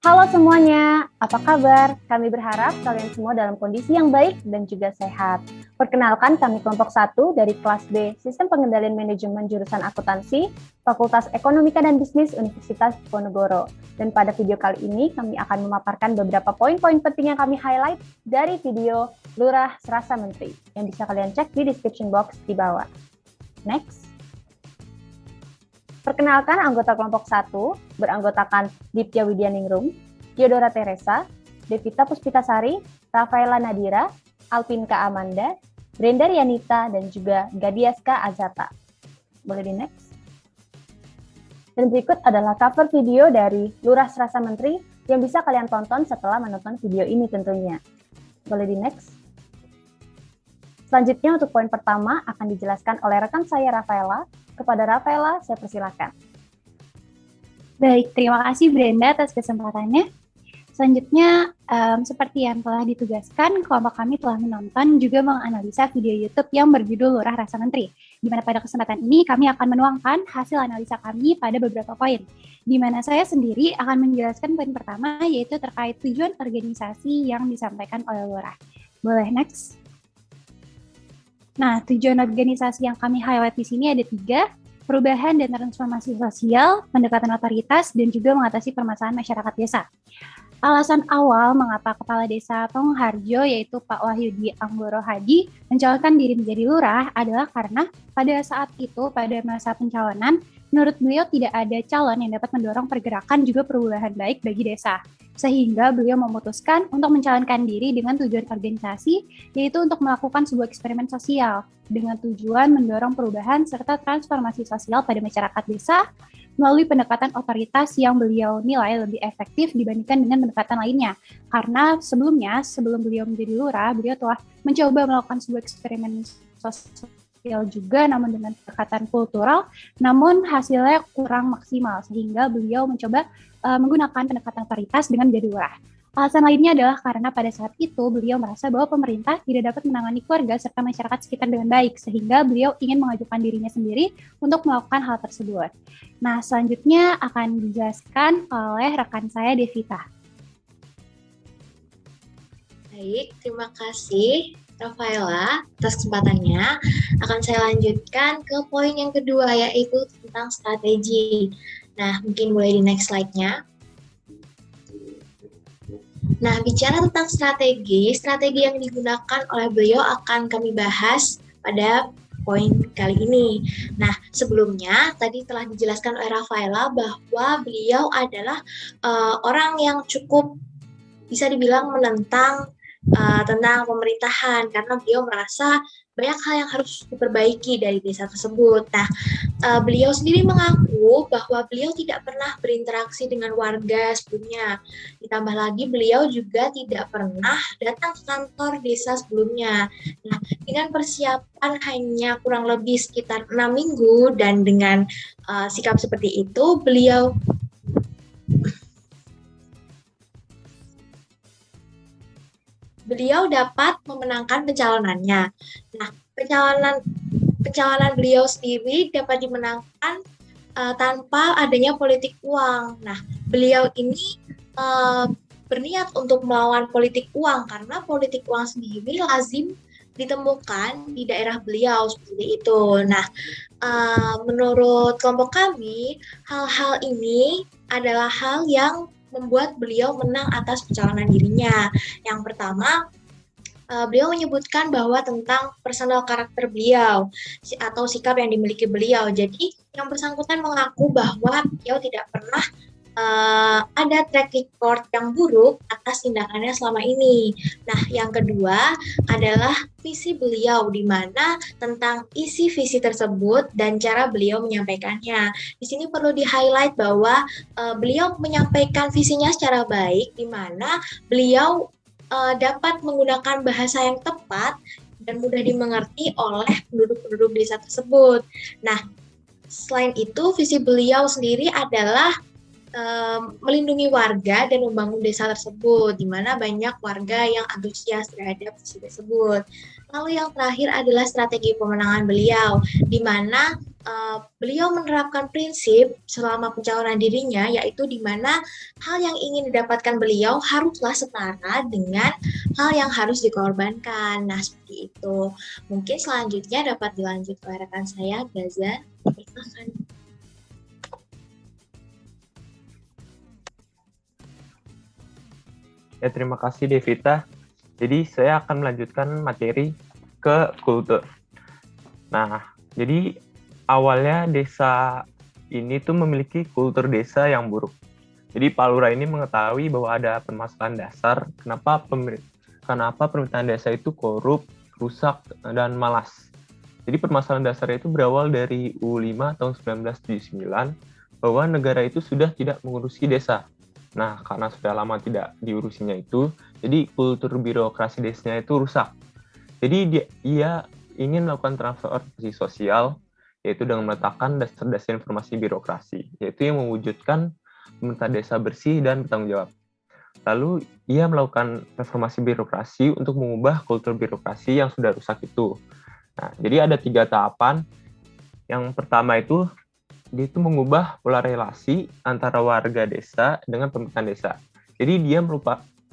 Halo semuanya, apa kabar? Kami berharap kalian semua dalam kondisi yang baik dan juga sehat. Perkenalkan, kami kelompok 1 dari kelas B, Sistem Pengendalian Manajemen Jurusan Akuntansi, Fakultas Ekonomika dan Bisnis Universitas Diponegoro. Dan pada video kali ini, kami akan memaparkan beberapa poin-poin penting yang kami highlight dari video Lurah Serasa Menteri, yang bisa kalian cek di description box di bawah. Next. Perkenalkan anggota kelompok 1, beranggotakan Diptya Widyaningrum, Theodora Teresa, Devita Puspitasari, Rafaela Nadira, Alpinka Amanda, Brenda Rianita, dan juga Gadiaska Azata. Boleh di next? Dan berikut adalah cover video dari Lurah Serasa Menteri yang bisa kalian tonton setelah menonton video ini tentunya. Boleh di next? Selanjutnya untuk poin pertama akan dijelaskan oleh rekan saya Rafaela. Kepada Rafaela, saya persilakan. Baik, terima kasih Brenda atas kesempatannya. Selanjutnya, seperti yang telah ditugaskan, kelompok kami telah menonton juga menganalisa video YouTube yang berjudul Lurah Rasa Menteri, di mana pada kesempatan ini kami akan menuangkan hasil analisa kami pada beberapa poin, di mana saya sendiri akan menjelaskan poin pertama, yaitu terkait tujuan organisasi yang disampaikan oleh Lurah. Boleh next? Nah, tujuan organisasi yang kami highlight di sini ada 3, perubahan dan transformasi sosial, pendekatan otoritas, dan juga mengatasi permasalahan masyarakat desa. Alasan awal mengapa Kepala Desa Pongharjo, yaitu Pak Wahyudi Anggoro Hadi, mencalonkan diri menjadi lurah adalah karena pada saat itu, pada masa pencalonan, menurut beliau tidak ada calon yang dapat mendorong pergerakan juga perubahan baik bagi desa. Sehingga beliau memutuskan untuk mencalonkan diri dengan tujuan organisasi, yaitu untuk melakukan sebuah eksperimen sosial dengan tujuan mendorong perubahan serta transformasi sosial pada masyarakat desa melalui pendekatan otoritas yang beliau nilai lebih efektif dibandingkan dengan pendekatan lainnya. Karena sebelumnya, sebelum beliau menjadi lurah, beliau telah mencoba melakukan sebuah eksperimen sosial juga, namun dengan pendekatan kultural, namun hasilnya kurang maksimal, sehingga beliau mencoba menggunakan pendekatan otoritas dengan menjadi lurah. Alasan lainnya adalah karena pada saat itu beliau merasa bahwa pemerintah tidak dapat menangani keluarga serta masyarakat sekitar dengan baik, sehingga beliau ingin mengajukan dirinya sendiri untuk melakukan hal tersebut. Nah, selanjutnya akan dijelaskan oleh rekan saya, Devita. Baik, terima kasih Rafaela atas kesempatannya. Akan saya lanjutkan ke poin yang kedua, yaitu tentang strategi. Nah, mungkin boleh di next slide-nya. Nah, bicara tentang strategi yang digunakan oleh beliau akan kami bahas pada poin kali ini. Nah, sebelumnya tadi telah dijelaskan oleh Rafaela bahwa beliau adalah orang yang cukup bisa dibilang menentang tentang pemerintahan karena beliau merasa banyak hal yang harus diperbaiki dari desa tersebut. Nah, beliau sendiri mengaku bahwa beliau tidak pernah berinteraksi dengan warga sebelumnya. Ditambah lagi beliau juga tidak pernah datang ke kantor desa sebelumnya. Nah, dengan persiapan hanya kurang lebih sekitar 6 minggu dan dengan sikap seperti itu, beliau dapat memenangkan pencalonannya. Nah, pencalonan beliau sendiri dapat dimenangkan tanpa adanya politik uang. Nah, beliau ini berniat untuk melawan politik uang karena politik uang sendiri lazim ditemukan di daerah beliau seperti itu. Nah, menurut kelompok kami, hal-hal ini adalah hal yang membuat beliau menang atas pencalonan dirinya. Yang pertama, beliau menyebutkan bahwa tentang personal karakter beliau atau sikap yang dimiliki beliau. Jadi yang bersangkutan mengaku bahwa beliau tidak pernah ada track record yang buruk atas tindakannya selama ini. Nah, yang kedua adalah visi beliau, di mana tentang isi visi tersebut dan cara beliau menyampaikannya. Di sini perlu di-highlight bahwa beliau menyampaikan visinya secara baik, di mana beliau dapat menggunakan bahasa yang tepat dan mudah dimengerti oleh penduduk-penduduk desa tersebut. Nah, selain itu, visi beliau sendiri adalah melindungi warga dan membangun desa tersebut, di mana banyak warga yang antusias terhadap visi tersebut. Lalu yang terakhir adalah strategi pemenangan beliau, di mana beliau menerapkan prinsip selama pencalonan dirinya, yaitu di mana hal yang ingin didapatkan beliau haruslah setara dengan hal yang harus dikorbankan. Nah, seperti itu. Mungkin selanjutnya dapat dilanjut oleh rekan saya, Gaza. Silakan. Ya, terima kasih Devita. Jadi saya akan melanjutkan materi ke kultur. Nah, jadi awalnya desa ini tuh memiliki kultur desa yang buruk. Jadi Pak Lurah ini mengetahui bahwa ada permasalahan dasar kenapa pemerintahan desa itu korup, rusak, dan malas. Jadi permasalahan dasarnya itu berawal dari U5 tahun 1979 bahwa negara itu sudah tidak mengurusi desa. Nah, karena sudah lama tidak diurusinya itu, jadi kultur birokrasi desanya itu rusak. Jadi ia ingin melakukan transformasi sosial, yaitu dengan meletakkan dasar-dasar informasi birokrasi, yaitu yang mewujudkan pemerintah desa bersih dan bertanggung jawab. Lalu ia melakukan reformasi birokrasi untuk mengubah kultur birokrasi yang sudah rusak itu. Nah, jadi ada 3 tahapan. Yang pertama itu dia itu mengubah pola relasi antara warga desa dengan pemerintahan desa. Jadi dia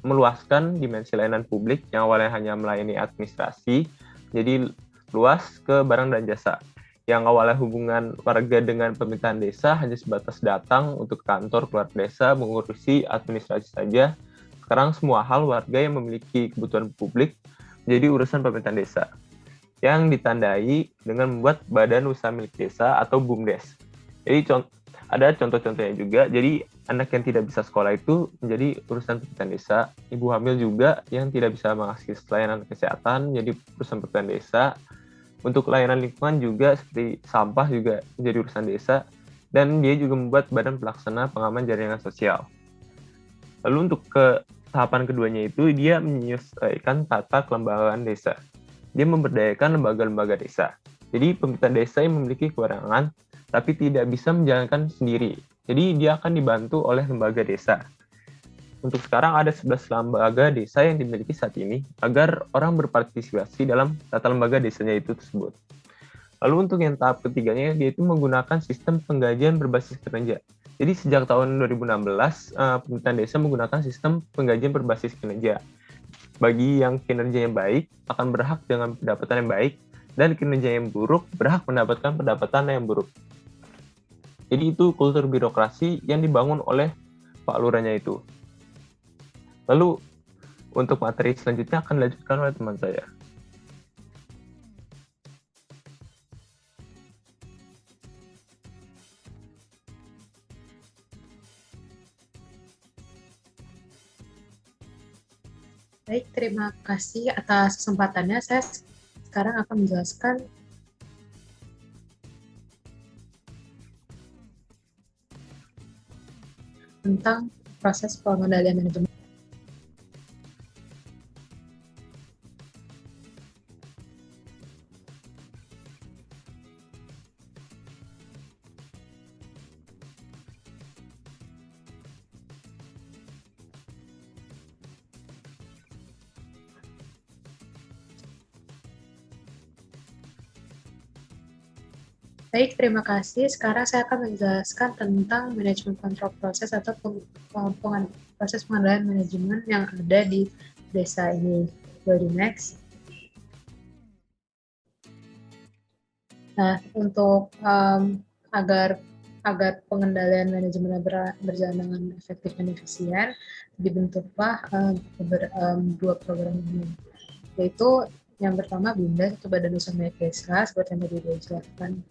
meluaskan dimensi layanan publik yang awalnya hanya melayani administrasi, jadi luas ke barang dan jasa. Yang awalnya hubungan warga dengan pemerintahan desa hanya sebatas datang untuk kantor keluarga desa mengurusi administrasi saja. Sekarang semua hal warga yang memiliki kebutuhan publik menjadi urusan pemerintahan desa, yang ditandai dengan membuat badan usaha milik desa atau BUMDes. Jadi ada contoh-contohnya juga. Jadi anak yang tidak bisa sekolah itu menjadi urusan pemerintahan desa. Ibu hamil juga yang tidak bisa mengakses layanan kesehatan jadi urusan pemerintahan desa. Untuk layanan lingkungan juga seperti sampah juga menjadi urusan desa. Dan dia juga membuat badan pelaksana pengaman jaringan sosial. Lalu untuk ke tahapan keduanya itu dia menyesuaikan tata kelembagaan desa. Dia memberdayakan lembaga-lembaga desa. Jadi pemerintahan desa yang memiliki kewenangan tapi tidak bisa menjalankan sendiri. Jadi dia akan dibantu oleh lembaga desa. Untuk sekarang ada 11 lembaga desa yang dimiliki saat ini agar orang berpartisipasi dalam tata lembaga desanya itu tersebut. Lalu untuk yang tahap ketiganya, dia itu menggunakan sistem penggajian berbasis kinerja. Jadi sejak tahun 2016, pemerintahan desa menggunakan sistem penggajian berbasis kinerja. Bagi yang kinerjanya baik, akan berhak dengan pendapatan yang baik, dan kinerja yang buruk berhak mendapatkan pendapatan yang buruk. Jadi itu kultur birokrasi yang dibangun oleh Pak Lurahnya itu. Lalu untuk materi selanjutnya akan dilanjutkan oleh teman saya. Baik, terima kasih atas kesempatannya. Saya sekarang akan menjelaskan tentang proses pengendalian manajemen. Baik, terima kasih. Sekarang saya akan menjelaskan tentang manajemen kontrol proses atau proses pengendalian manajemen yang ada di desa ini. Go to next. Nah, untuk agar pengendalian manajemen berjalan dengan efektif dan efisien, dibentuklah dua program ini, yaitu yang pertama BUMDes atau Badan Usaha Milik Desa, seperti yang tadi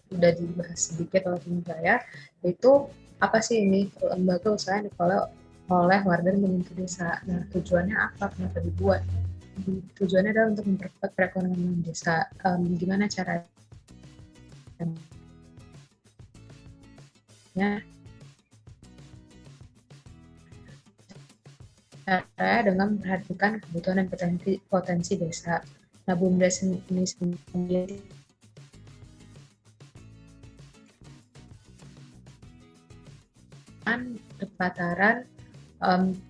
sudah dibahas sedikit oleh teman saya, yaitu apa sih ini lembaga usaha yang dikelola oleh warga dan pemerintah desa. Nah, tujuannya apa? Kenapa dibuat? Tujuannya adalah untuk memperkuat perekonomian desa. Gimana caranya? Cara dengan memperhatikan kebutuhan dan potensi desa. Nah, BUMDes ini sendiri Pataran,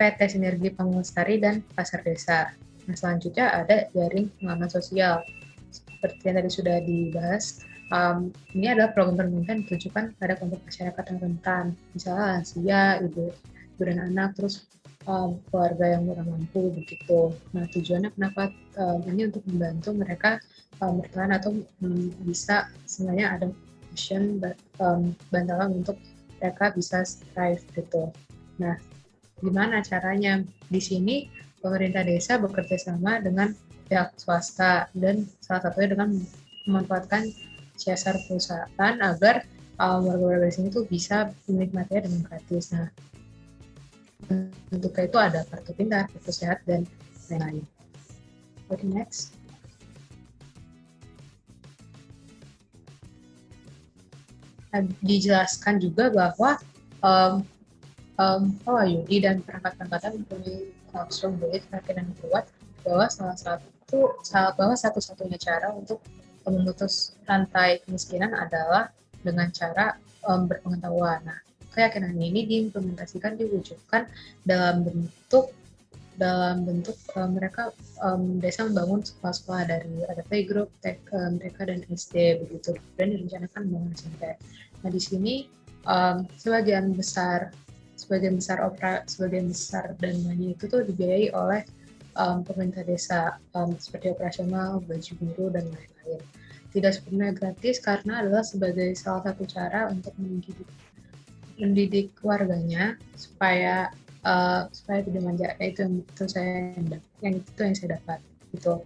PT Sinergi Pengurus-Tari, dan Pasar Desa. Nah, selanjutnya ada jaring pengaman sosial. Seperti yang tadi sudah dibahas, ini adalah program pemerintah yang ditujukan pada kelompok masyarakat yang rentan, misalnya lansia, ibu dan anak, terus keluarga yang kurang mampu begitu. Nah, tujuannya kenapa ini untuk membantu mereka bertahan atau bisa sebenarnya ada option bantalan untuk mereka bisa thrive gitu. Nah, gimana caranya? Di sini pemerintah desa bekerja sama dengan pihak swasta dan salah satunya dengan memanfaatkan CSR perusahaan agar warga-warga di sini tuh bisa menikmatinya dengan gratis. Nah, untuk itu ada kartu pintar, kartu sehat, dan lain-lain. Oke, next. Nah, dijelaskan juga bahwa Yudi dan perangkat-perangkatan mempunyai strong belief, keyakinan yang kuat bahwa satu-satunya cara untuk memutus rantai kemiskinan adalah dengan cara berpengetahuan. Nah, keyakinan ini diimplementasikan, diwujudkan dalam bentuk mereka desa membangun sekolah-sekolah dari ada playgroup, TK dan SD begitu, dan direncanakan membangun SMP. Nah, di sini sebagian besar dananya itu tuh dibiayai oleh pemerintah desa, seperti operasional, baju biru, dan lain-lain. Tidak sepenuhnya gratis karena adalah sebagai salah satu cara untuk mendidik warganya supaya tidak manja. Itu yang saya dapat gitu.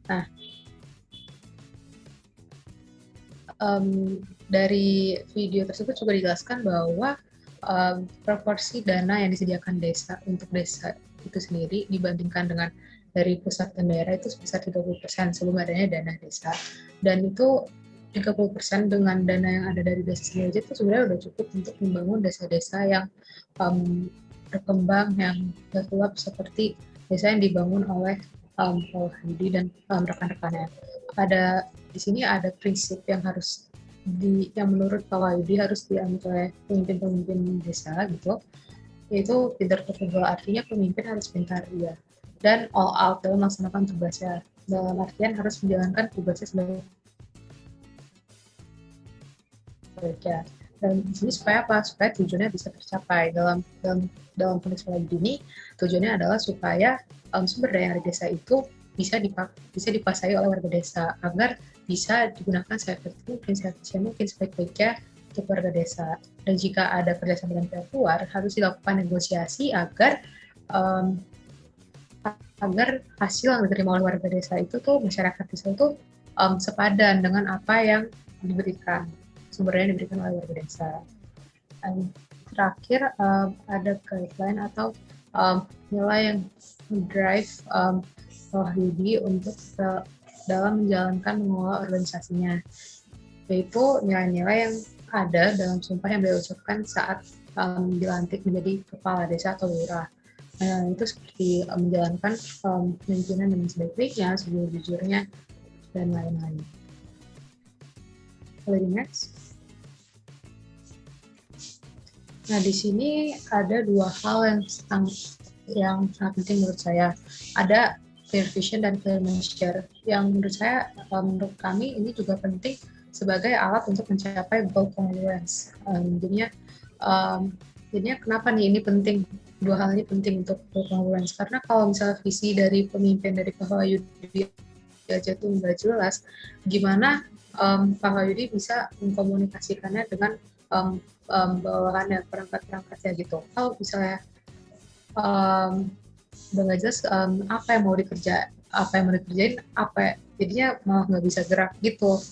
Nah, dari video tersebut juga dijelaskan bahwa proporsi dana yang disediakan desa untuk desa itu sendiri dibandingkan dengan dari pusat dan daerah itu sebesar 30% sebelum adanya dana desa, dan itu 30% dengan dana yang ada dari desa sendiri itu sebenarnya udah cukup untuk membangun desa-desa yang berkembang, yang berkulap seperti desa yang dibangun oleh Pak Yudi dan rekan-rekannya. Di sini ada prinsip yang yang menurut Pak Yudi harus diambil oleh pemimpin-pemimpin desa gitu, yaitu pintar tertunggal, artinya pemimpin harus pintar dia dan all out dalam melaksanakan tugasnya, dalam artian harus menjalankan tugasnya sebagai kerja. Dan di sini supaya apa? Supaya tujuannya bisa tercapai. Dalam konteks Pak Yudi ini, tujuannya adalah supaya sumber daya desa itu bisa dikuasai oleh warga desa agar bisa digunakan seefektif mungkin, seefisien mungkin, sebaik-baiknya untuk warga desa. Dan jika ada kerjasama dengan pihak luar, harus dilakukan negosiasi agar hasil yang diterima oleh warga desa itu tuh, masyarakat desa itu sepadan dengan apa yang diberikan, sumbernya diberikan oleh warga desa. Dan terakhir ada guideline atau nilai yang drive Pak Yudi untuk dalam menjalankan mengelola organisasinya, yaitu nilai-nilai yang ada dalam sumpah yang beliau ucapkan saat dilantik menjadi kepala desa atau lurah. Itu seperti menjalankan pemimpinan dengan sebaik-baiknya, sejujur-jujurnya, dan lain-lain. Next. Nah, di sini ada dua hal yang sangat penting menurut saya. Ada clear vision dan clear measure, yang menurut menurut kami ini juga penting sebagai alat untuk mencapai goal congruence. Jadinya kenapa nih ini penting? Dua hal ini penting untuk goal congruence, karena kalau misalnya visi dari pemimpin dari Pak Yudi aja tuh nggak jelas, gimana Pak Yudi bisa mengkomunikasikannya dengan bawahannya, perangkat-perangkatnya gitu. Kalau misalnya udah nggak jelas apa yang mau dikerjain, jadinya malah nggak bisa gerak gitu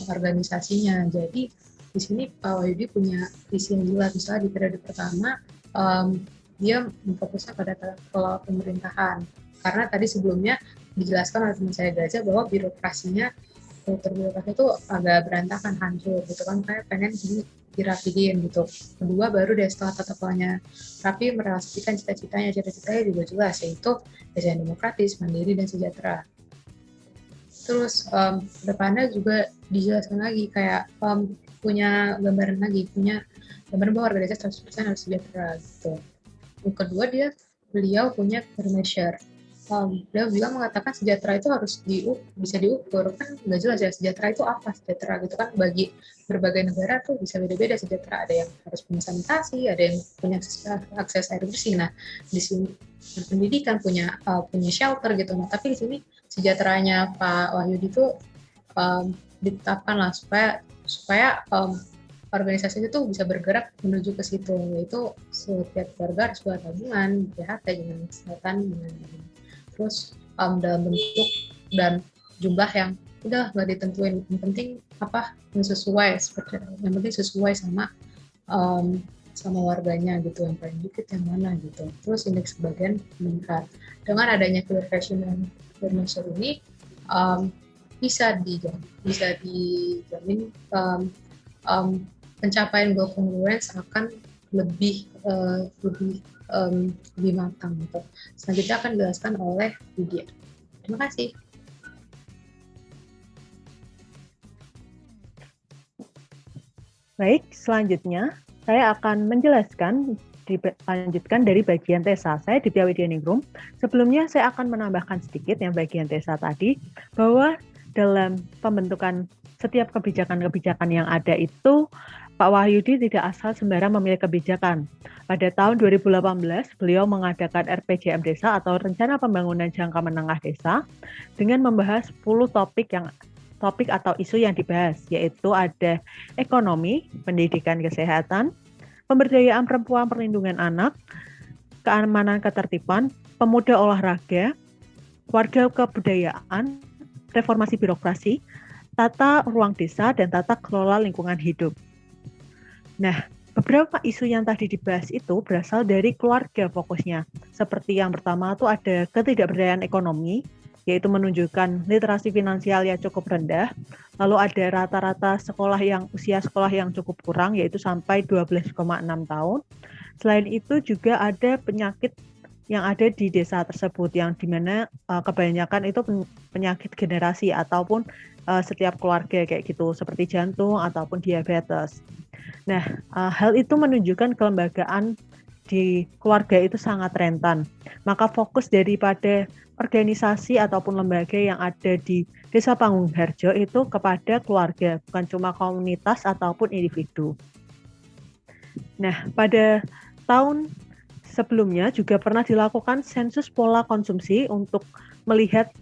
organisasinya. Jadi di sini Pak Yudi punya visi yang jelas. Misalnya di periode pertama dia memfokusnya pada tata kelola pemerintahan, karena tadi sebelumnya dijelaskan oleh teman saya Gaza bahwa struktur birokrasi itu agak berantakan, hancur gitu kan, kayak pengen dirapihin gitu. Kedua, baru deh setelah tata kelolanya rapi, merelasikan cita-citanya juga jelas, yaitu desa yang demokratis, mandiri, dan sejahtera. Terus depannya juga dijelaskan lagi kayak punya gambaran lagi, punya Gambaran bahwa warga desa 100% harus sejahtera gitu. Yang kedua, beliau punya measure. Beliau juga mengatakan sejahtera itu harus bisa diukur, kan nggak jelas ya sejahtera itu apa, sejahtera gitu kan bagi berbagai negara tuh bisa beda-beda sejahtera, ada yang harus punya sanitasi, ada yang punya akses air bersih. Nah di sini pendidikan punya shelter gitu. Nah tapi di sini sejahteranya Pak Wahyudi itu ditetapkan lah supaya organisasi itu bisa bergerak menuju ke situ, yaitu setiap warga harus buat tabungan, PHT, dengan kesehatan, terus dalam bentuk dan jumlah yang udah nggak ditentuin, yang penting yang sesuai, yang penting sesuai sama warganya gitu, yang paling dikit yang mana gitu. Terus indeks kebahagiaan meningkat. Dengan adanya clear fashion dan clear measure ini bisa dijamin pencapaian goal congruence akan lebih matang gitu. Selanjutnya akan dijelaskan oleh Widya. Terima kasih. Baik, selanjutnya saya akan dilanjutkan dari bagian TESA. Saya Ditya Widyaningrum. Sebelumnya saya akan menambahkan sedikit yang bagian TESA tadi, bahwa dalam pembentukan setiap kebijakan-kebijakan yang ada itu, Pak Wahyudi tidak asal sembarang memilih kebijakan. Pada tahun 2018, beliau mengadakan RPJM Desa atau Rencana Pembangunan Jangka Menengah Desa dengan membahas 10 topik atau isu yang dibahas, yaitu ada ekonomi, pendidikan, kesehatan, pemberdayaan perempuan, perlindungan anak, keamanan ketertiban, pemuda olahraga, warga kebudayaan, reformasi birokrasi, tata ruang desa, dan tata kelola lingkungan hidup. Nah, beberapa isu yang tadi dibahas itu berasal dari keluarga fokusnya. Seperti yang pertama itu ada ketidakberdayaan ekonomi, yaitu menunjukkan literasi finansial yang cukup rendah. Lalu ada rata-rata usia sekolah yang cukup kurang, yaitu sampai 12,6 tahun. Selain itu juga ada penyakit yang ada di desa tersebut, yang dimana kebanyakan itu penyakit generasi ataupun setiap keluarga kayak gitu, seperti jantung ataupun diabetes. Nah, hal itu menunjukkan kelembagaan di keluarga itu sangat rentan. Maka fokus daripada organisasi ataupun lembaga yang ada di Desa Pangungharjo itu kepada keluarga, bukan cuma komunitas ataupun individu. Nah, pada tahun sebelumnya juga pernah dilakukan sensus pola konsumsi untuk melihat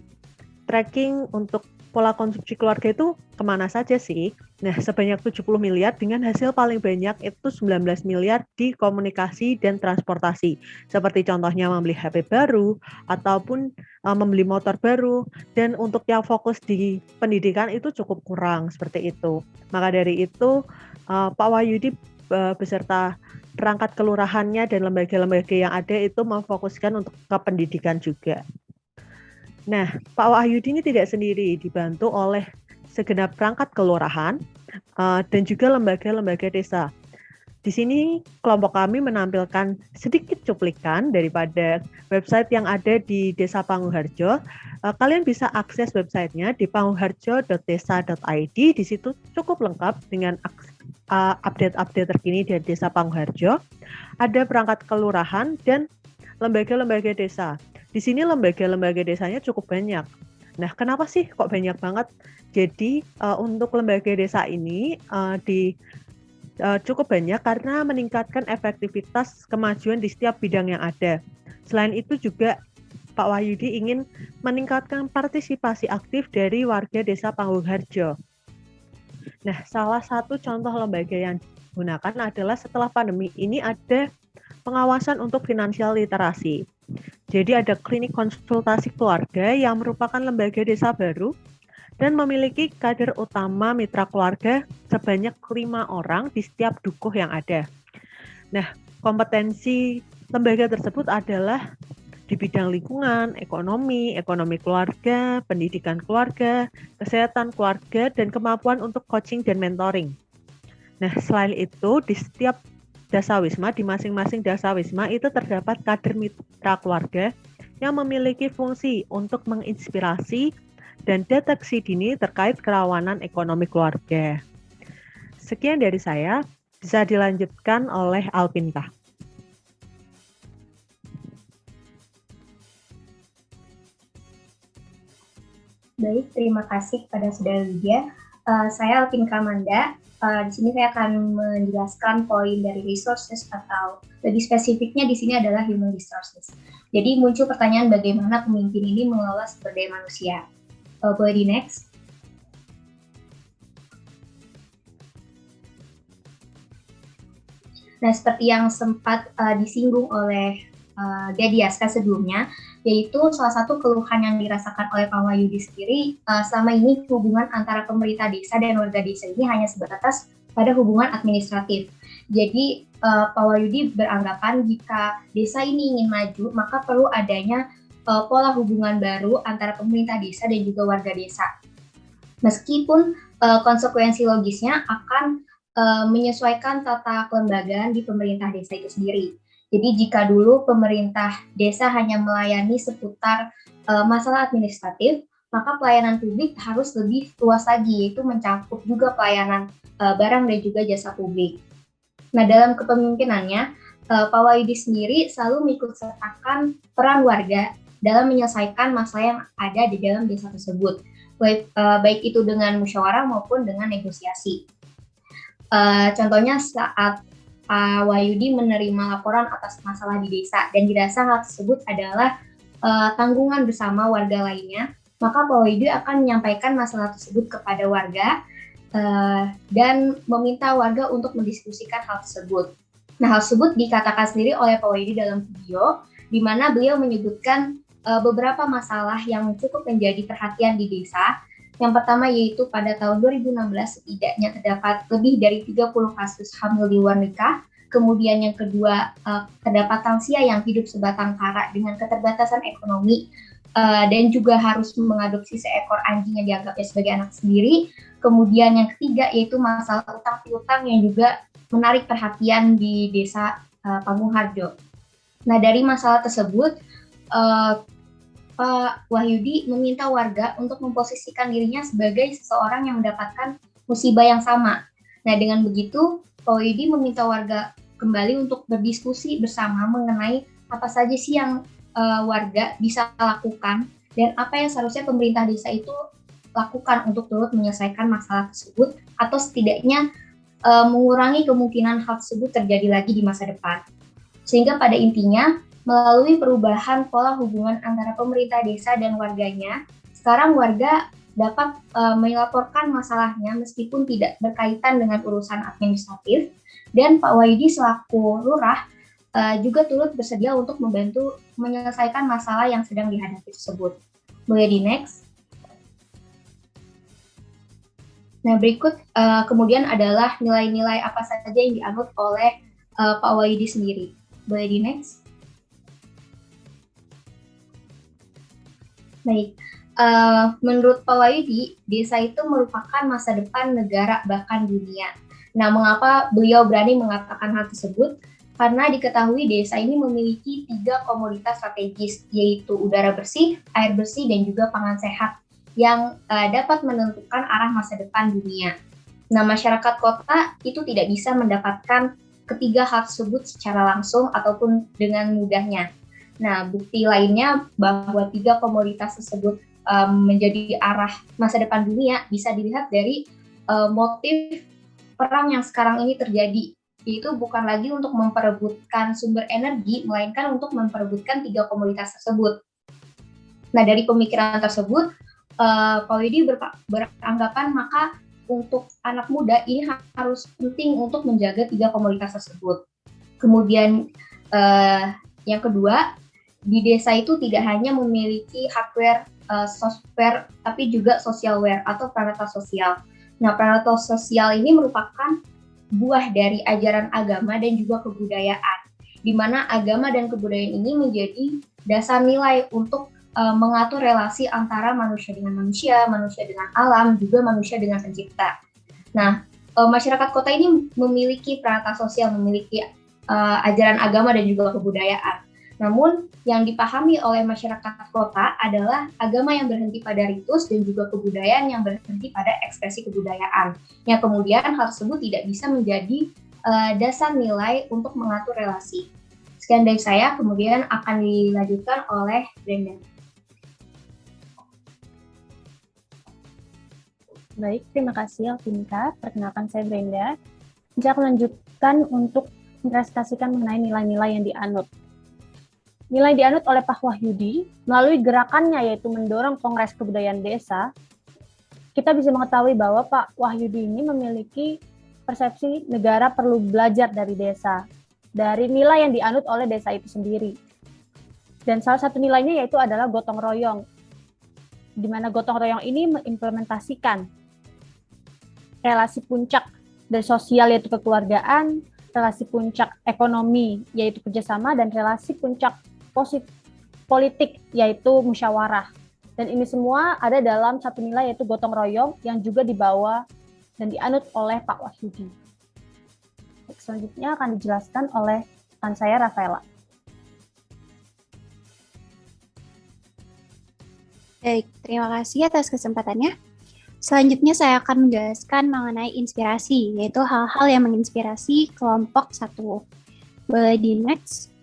tracking untuk pola konsumsi keluarga itu kemana saja sih. Nah, sebanyak 70 miliar dengan hasil paling banyak itu 19 miliar di komunikasi dan transportasi. Seperti contohnya membeli HP baru ataupun membeli motor baru. Dan untuk yang fokus di pendidikan itu cukup kurang seperti itu. Maka dari itu Pak Wahyudi beserta perangkat kelurahannya dan lembaga-lembaga yang ada itu memfokuskan untuk ke pendidikan juga. Nah, Pak Wahyudi ini tidak sendiri, dibantu oleh segenap perangkat kelurahan dan juga lembaga-lembaga desa. Di sini kelompok kami menampilkan sedikit cuplikan daripada website yang ada di Desa Pangungharjo. Kalian bisa akses websitenya di pangungharjo.desa.id. Di situ cukup lengkap dengan update-update terkini dari Desa Pangungharjo. Ada perangkat kelurahan dan lembaga-lembaga desa. Di sini lembaga-lembaga desanya cukup banyak. Nah, kenapa sih kok banyak banget? Jadi untuk lembaga desa ini cukup banyak karena meningkatkan efektivitas kemajuan di setiap bidang yang ada. Selain itu juga Pak Wahyudi ingin meningkatkan partisipasi aktif dari warga Desa Pangungharjo. Nah, salah satu contoh lembaga yang digunakan adalah setelah pandemi ini ada pengawasan untuk finansial literasi. Jadi ada klinik konsultasi keluarga yang merupakan lembaga desa baru dan memiliki kader utama mitra keluarga sebanyak 5 orang di setiap dukuh yang ada. Nah, kompetensi lembaga tersebut adalah di bidang lingkungan, ekonomi keluarga, pendidikan keluarga, kesehatan keluarga, dan kemampuan untuk coaching dan mentoring. Nah, selain itu di setiap dasawisma, di masing-masing dasawisma itu terdapat kader mitra keluarga yang memiliki fungsi untuk menginspirasi dan deteksi dini terkait kerawanan ekonomi keluarga. Sekian dari saya. Bisa dilanjutkan oleh Alpinka. Baik, terima kasih kepada Saudara Lydia. Saya Alpinka Manda. Di sini saya akan menjelaskan poin dari resources atau lebih spesifiknya di sini adalah human resources. Jadi muncul pertanyaan bagaimana pemimpin ini mengelola sumber daya manusia. Boleh di next? Nah, seperti yang sempat disinggung oleh Gadiaska sebelumnya, yaitu salah satu keluhan yang dirasakan oleh Pak Wahyudi sendiri, selama ini hubungan antara pemerintah desa dan warga desa ini hanya sebatas pada hubungan administratif. Jadi Pak Wahyudi beranggapan jika desa ini ingin maju, maka perlu adanya pola hubungan baru antara pemerintah desa dan juga warga desa. Meskipun konsekuensi logisnya akan menyesuaikan tata kelembagaan di pemerintah desa itu sendiri. Jadi jika dulu pemerintah desa hanya melayani seputar masalah administratif, maka pelayanan publik harus lebih luas lagi, yaitu mencakup juga pelayanan barang dan juga jasa publik. Nah, dalam kepemimpinannya, Pak Wahyudi sendiri selalu mengikut sertakan peran warga dalam menyelesaikan masalah yang ada di dalam desa tersebut, baik itu dengan musyawarah maupun dengan negosiasi. Contohnya saat Pak Wahyudi menerima laporan atas masalah di desa dan dirasa hal tersebut adalah tanggungan bersama warga lainnya, maka Pak Wahyudi akan menyampaikan masalah tersebut kepada warga dan meminta warga untuk mendiskusikan hal tersebut. Nah, hal tersebut dikatakan sendiri oleh Pak Wahyudi dalam video, di mana beliau menyebutkan beberapa masalah yang cukup menjadi perhatian di desa. Yang pertama yaitu pada tahun 2016 setidaknya terdapat lebih dari 30 kasus hamil di luar nikah. Kemudian yang kedua, terdapat lansia yang hidup sebatang kara dengan keterbatasan ekonomi dan juga harus mengadopsi seekor anjing yang dianggapnya sebagai anak sendiri. Kemudian yang ketiga yaitu masalah utang piutang yang juga menarik perhatian di desa Pangungharjo. Nah, dari masalah tersebut, Pak Wahyudi meminta warga untuk memposisikan dirinya sebagai seseorang yang mendapatkan musibah yang sama. Nah, dengan begitu, Pak Wahyudi meminta warga kembali untuk berdiskusi bersama mengenai apa saja sih yang warga bisa lakukan dan apa yang seharusnya pemerintah desa itu lakukan untuk turut menyelesaikan masalah tersebut atau setidaknya mengurangi kemungkinan hal tersebut terjadi lagi di masa depan. Sehingga pada intinya, melalui perubahan pola hubungan antara pemerintah desa dan warganya, sekarang warga dapat melaporkan masalahnya meskipun tidak berkaitan dengan urusan administratif, dan Pak Wahyudi selaku lurah juga turut bersedia untuk membantu menyelesaikan masalah yang sedang dihadapi tersebut. Boleh di next? Nah, berikut kemudian adalah nilai-nilai apa saja yang dianut oleh Pak Wahyudi sendiri. Boleh di next? Baik, menurut Pak Wahyudi, desa itu merupakan masa depan negara bahkan dunia. Nah, mengapa beliau berani mengatakan hal tersebut? Karena diketahui desa ini memiliki 3 komoditas strategis, yaitu udara bersih, air bersih, dan juga pangan sehat, yang dapat menentukan arah masa depan dunia. Nah, masyarakat kota itu tidak bisa mendapatkan ketiga hal tersebut secara langsung ataupun dengan mudahnya. Nah, bukti lainnya bahwa 3 komoditas tersebut menjadi arah masa depan dunia bisa dilihat dari motif perang yang sekarang ini terjadi, yaitu bukan lagi untuk memperebutkan sumber energi, melainkan untuk memperebutkan 3 komoditas tersebut. Nah, dari pemikiran tersebut, Pak Wahyudi beranggapan maka untuk anak muda ini harus penting untuk menjaga 3 komoditas tersebut. Kemudian yang kedua, di desa itu tidak hanya memiliki hardware, software, tapi juga socialware atau peralatan sosial. Nah, peralatan sosial ini merupakan buah dari ajaran agama dan juga kebudayaan, di mana agama dan kebudayaan ini menjadi dasar nilai untuk mengatur relasi antara manusia dengan manusia dengan alam, juga manusia dengan pencipta. Nah, masyarakat kota ini memiliki peralatan sosial, memiliki ajaran agama dan juga kebudayaan. Namun, yang dipahami oleh masyarakat kota adalah agama yang berhenti pada ritus dan juga kebudayaan yang berhenti pada ekspresi kebudayaan. Yang kemudian hal tersebut tidak bisa menjadi dasar nilai untuk mengatur relasi. Sekian dari saya, kemudian akan dilanjutkan oleh Brenda. Baik, terima kasih Alvinka. Perkenalkan saya Brenda. Saya akan lanjutkan untuk mempresentasikan mengenai nilai-nilai yang dianut. Nilai dianut oleh Pak Wahyudi melalui gerakannya yaitu mendorong Kongres Kebudayaan Desa. Kita bisa mengetahui bahwa Pak Wahyudi ini memiliki persepsi negara perlu belajar dari desa, dari nilai yang dianut oleh desa itu sendiri. Dan salah satu nilainya yaitu adalah gotong royong, di mana gotong royong ini mengimplementasikan relasi puncak dari sosial yaitu kekeluargaan, relasi puncak ekonomi yaitu kerjasama, dan relasi puncak politik yaitu musyawarah. Dan ini semua ada dalam satu nilai yaitu gotong royong yang juga dibawa dan dianut oleh Pak Wahyudi. Selanjutnya akan dijelaskan oleh rekan saya Rafaela. Baik, terima kasih atas kesempatannya. Selanjutnya saya akan menjelaskan mengenai inspirasi, yaitu hal-hal yang menginspirasi kelompok 1. Boleh di next.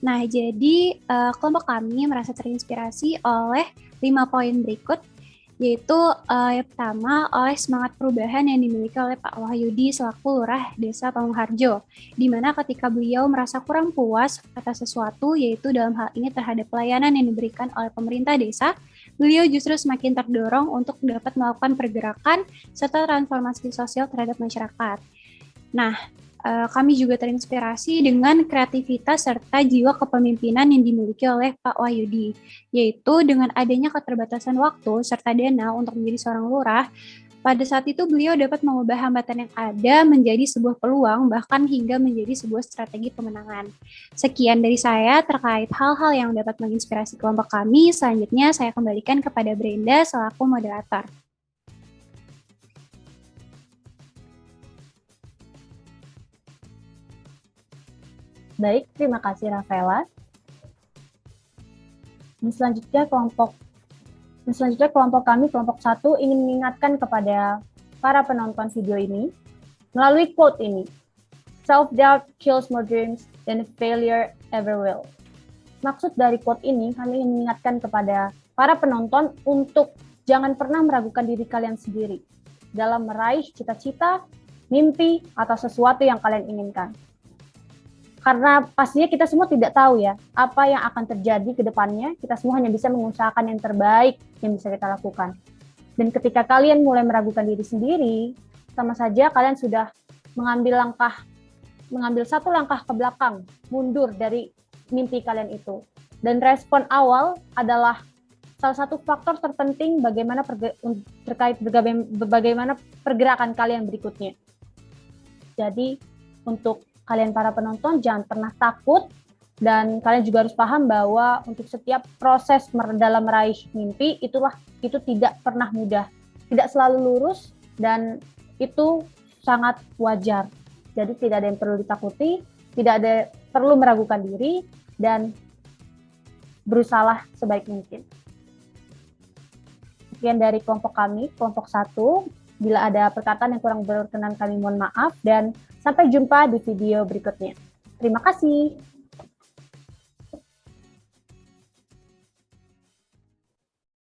Nah, jadi kelompok kami merasa terinspirasi oleh 5 poin berikut, yaitu yang pertama oleh semangat perubahan yang dimiliki oleh Pak Wahyudi selaku Lurah Desa Pamengharjo, di mana ketika beliau merasa kurang puas atas sesuatu, yaitu dalam hal ini terhadap pelayanan yang diberikan oleh pemerintah desa, beliau justru semakin terdorong untuk dapat melakukan pergerakan serta transformasi sosial terhadap masyarakat. Nah, kami juga terinspirasi dengan kreativitas serta jiwa kepemimpinan yang dimiliki oleh Pak Wahyudi, yaitu dengan adanya keterbatasan waktu serta dana untuk menjadi seorang lurah. Pada saat itu beliau dapat mengubah hambatan yang ada menjadi sebuah peluang, bahkan hingga menjadi sebuah strategi pemenangan. Sekian dari saya terkait hal-hal yang dapat menginspirasi kelompok kami. Selanjutnya saya kembalikan kepada Brenda selaku moderator. Baik, terima kasih Rafaela. Selanjutnya kelompok kami, kelompok 1, ingin mengingatkan kepada para penonton video ini melalui quote ini. Self-doubt kills more dreams than failure ever will. Maksud dari quote ini, kami ingin mengingatkan kepada para penonton untuk jangan pernah meragukan diri kalian sendiri dalam meraih cita-cita, mimpi, atau sesuatu yang kalian inginkan. Karena pastinya kita semua tidak tahu ya, apa yang akan terjadi ke depannya, kita semua hanya bisa mengusahakan yang terbaik yang bisa kita lakukan. Dan ketika kalian mulai meragukan diri sendiri, sama saja kalian sudah mengambil satu langkah ke belakang, mundur dari mimpi kalian itu. Dan respon awal adalah salah satu faktor terpenting terkait bagaimana pergerakan kalian berikutnya. Jadi, untuk kalian para penonton jangan pernah takut, dan kalian juga harus paham bahwa untuk setiap proses dalam meraih mimpi itu tidak pernah mudah, tidak selalu lurus, dan itu sangat wajar. Jadi tidak ada yang perlu ditakuti, tidak ada perlu meragukan diri, dan berusahalah sebaik mungkin. Sekian dari kelompok kami, kelompok 1. Bila ada perkataan yang kurang berkenan kami mohon maaf, dan sampai jumpa di video berikutnya. Terima kasih.